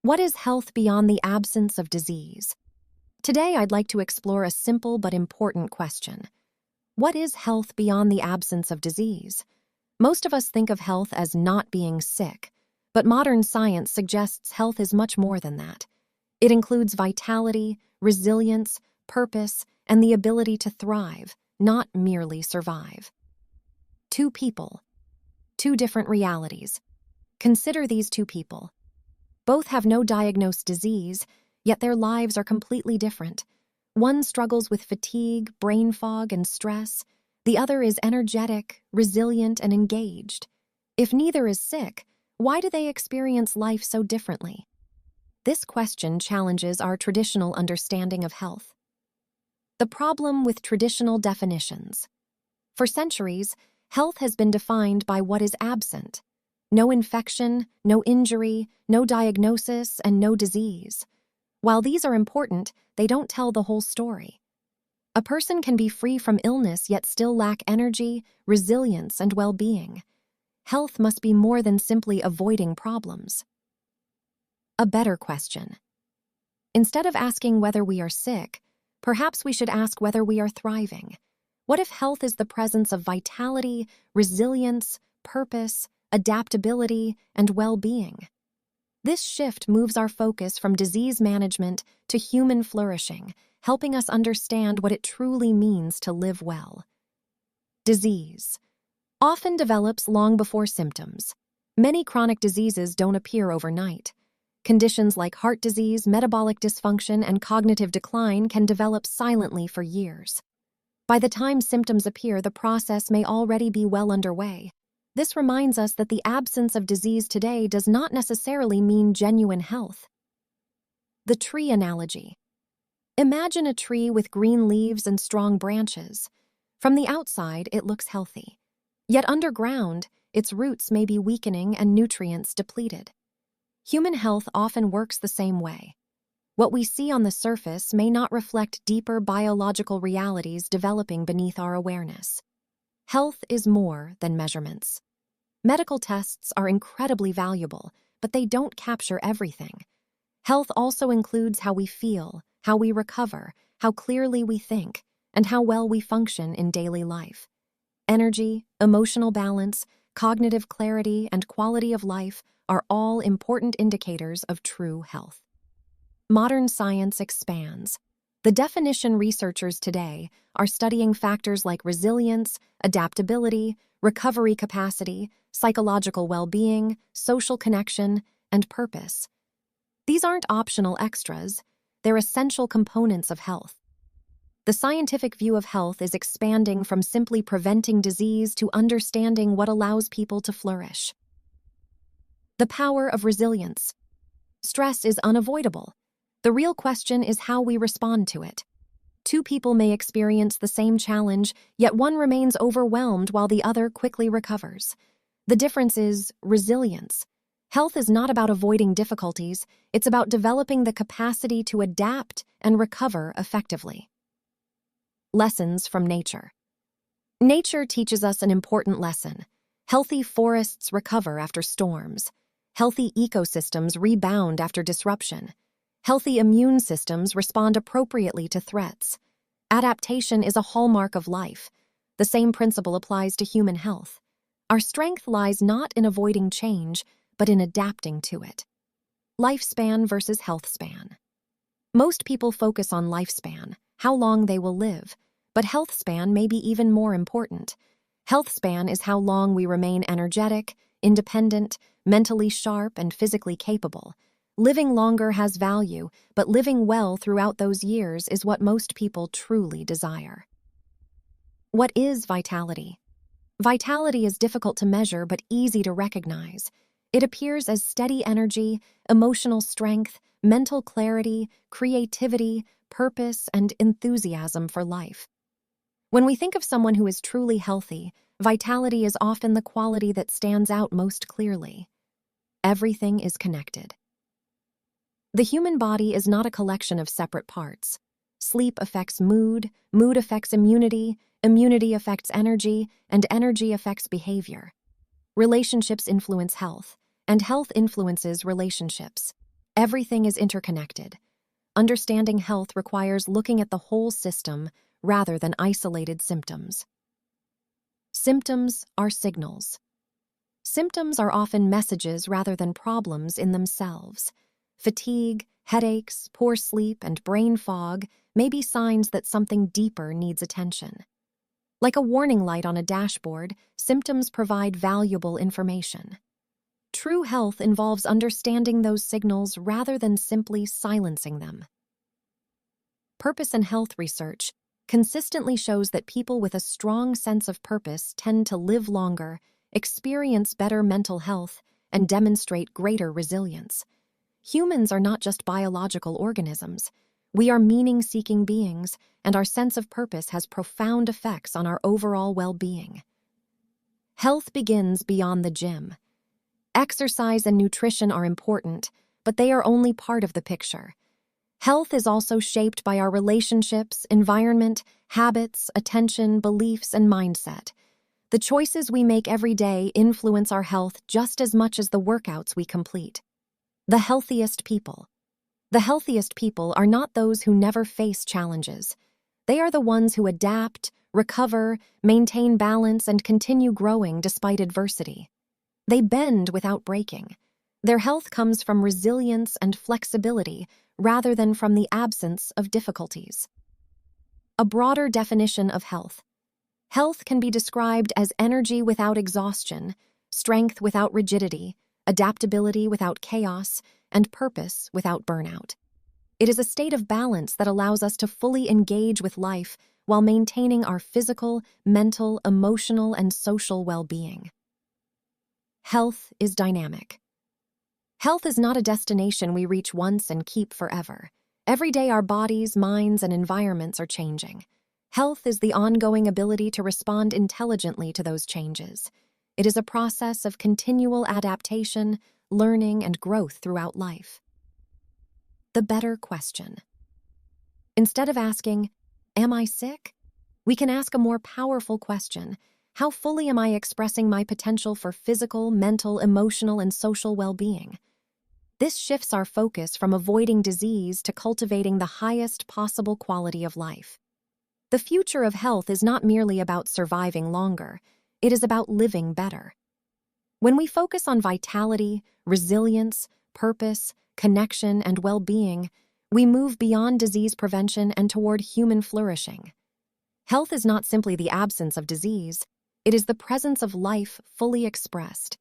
What is health beyond the absence of disease? Today, I'd like to explore a simple but important question. What is health beyond the absence of disease? Most of us think of health as not being sick, but modern science suggests health is much more than that. It includes vitality, resilience, purpose, and the ability to thrive, not merely survive. Two people, two different realities. Consider these two people. Both have no diagnosed disease, yet their lives are completely different. One struggles with fatigue, brain fog, and stress. The other is energetic, resilient, and engaged. If neither is sick, why do they experience life so differently? This question challenges our traditional understanding of health. The problem with traditional definitions. For centuries, health has been defined by what is absent. No infection, no injury, no diagnosis, and no disease. While these are important, they don't tell the whole story. A person can be free from illness yet still lack energy, resilience, and well-being. Health must be more than simply avoiding problems. A better question. Instead of asking whether we are sick, perhaps we should ask whether we are thriving. What if health is the presence of vitality, resilience, purpose, adaptability, and well-being? This shift moves our focus from disease management to human flourishing, helping us understand what it truly means to live well. Disease often develops long before symptoms. Many chronic diseases don't appear overnight. Conditions like heart disease, metabolic dysfunction, and cognitive decline can develop silently for years. By the time symptoms appear, the process may already be well underway. This reminds us that the absence of disease today does not necessarily mean genuine health. The tree analogy. Imagine a tree with green leaves and strong branches. From the outside, it looks healthy. Yet underground, its roots may be weakening and nutrients depleted. Human health often works the same way. What we see on the surface may not reflect deeper biological realities developing beneath our awareness. Health is more than measurements. Medical tests are incredibly valuable, but they don't capture everything. Health also includes how we feel, how we recover, how clearly we think, and how well we function in daily life. Energy, emotional balance, cognitive clarity, and quality of life are all important indicators of true health. Modern science expands. The definition researchers today are studying factors like resilience, adaptability, recovery capacity, psychological well-being, social connection, and purpose. These aren't optional extras, they're essential components of health. The scientific view of health is expanding from simply preventing disease to understanding what allows people to flourish. The power of resilience. Stress is unavoidable. The real question is how we respond to it. Two people may experience the same challenge, yet one remains overwhelmed while the other quickly recovers. The difference is resilience. Health is not about avoiding difficulties, it's about developing the capacity to adapt and recover effectively. Lessons from nature. Nature teaches us an important lesson. Healthy forests recover after storms. Healthy ecosystems rebound after disruption. Healthy immune systems respond appropriately to threats. Adaptation is a hallmark of life. The same principle applies to human health. Our strength lies not in avoiding change, but in adapting to it. Lifespan versus health span. Most people focus on lifespan, how long they will live, but health span may be even more important. Health span is how long we remain energetic, independent, mentally sharp, and physically capable. Living longer has value, but living well throughout those years is what most people truly desire. What is vitality? Vitality is difficult to measure but easy to recognize. It appears as steady energy, emotional strength, mental clarity, creativity, purpose, and enthusiasm for life. When we think of someone who is truly healthy, vitality is often the quality that stands out most clearly. Everything is connected. The human body is not a collection of separate parts. Sleep affects mood, mood affects immunity, immunity affects energy, and energy affects behavior. Relationships influence health, and health influences relationships. Everything is interconnected. Understanding health requires looking at the whole system rather than isolated symptoms. Symptoms are signals. Symptoms are often messages rather than problems in themselves. Fatigue, headaches, poor sleep, and brain fog may be signs that something deeper needs attention. Like a warning light on a dashboard, symptoms provide valuable information. True health involves understanding those signals rather than simply silencing them. Purpose and health research consistently shows that people with a strong sense of purpose tend to live longer, experience better mental health, and demonstrate greater resilience. Humans are not just biological organisms. We are meaning-seeking beings, and our sense of purpose has profound effects on our overall well-being. Health begins beyond the gym. Exercise and nutrition are important, but they are only part of the picture. Health is also shaped by our relationships, environment, habits, attention, beliefs, and mindset. The choices we make every day influence our health just as much as the workouts we complete. The healthiest people. The healthiest people are not those who never face challenges. They are the ones who adapt, recover, maintain balance, and continue growing despite adversity. They bend without breaking. Their health comes from resilience and flexibility rather than from the absence of difficulties. A broader definition of health. Health can be described as energy without exhaustion, strength without rigidity, adaptability without chaos, and purpose without burnout. It is a state of balance that allows us to fully engage with life while maintaining our physical, mental, emotional, and social well-being. Health is dynamic. Health is not a destination we reach once and keep forever. Every day our bodies, minds, and environments are changing. Health is the ongoing ability to respond intelligently to those changes. It is a process of continual adaptation, learning, and growth throughout life. The better question. Instead of asking, "Am I sick?" we can ask a more powerful question. How fully am I expressing my potential for physical, mental, emotional, and social well-being? This shifts our focus from avoiding disease to cultivating the highest possible quality of life. The future of health is not merely about surviving longer, it is about living better. When we focus on vitality, resilience, purpose, connection, and well-being, we move beyond disease prevention and toward human flourishing. Health is not simply the absence of disease, it is the presence of life fully expressed.